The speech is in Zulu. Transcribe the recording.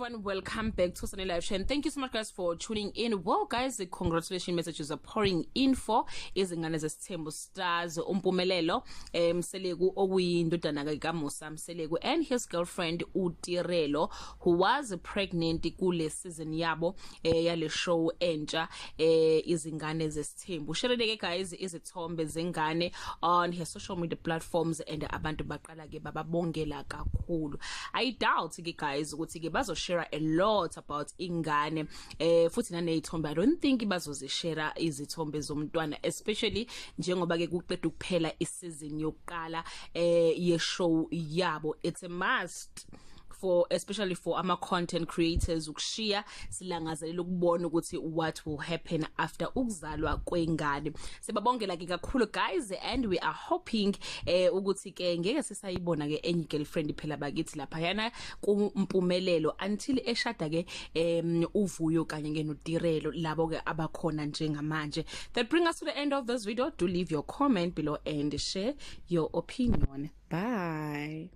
everyone, welcome back to Sunny Live Show, and thank you so much guys for tuning in. Well guys, the congratulations messages are pouring in for Izingane zesithembu stars Mpumelelo Mselegu okuyindodana kaMusa Mselegu and his girlfriend Tirelo, who was pregnant kule season yabo yale show entsha Izingane zesithembu. Sharedeke guys izithombe zengane on her social media platforms and abantu baqala ke bababongela kakhulu. I doubt ke guys ukuthi ke bazoshare a lot about ingane futhi nanezithombe. I don't think bazozishare izithombe zomntwana, especially njengoba ke kuqeda ukuphela isizini yokuqala ye show yabo. It's a must for especially for ama content creators ukushiya silangazelela ukubona ukuthi what will happen after ukuzalwa kwengane. Sibabongela ke kakhulu guys, and we are hoping ukuthi ke ngeke sisayibona ke enye girlfriend phela bakithi lapha yana kuMpumelelo until eshada ke uvuyo kanye ke noTirelo labo ke abakhona njengamanje. That bring us to the end of this video. Do leave your comment below and share your opinion. Bye.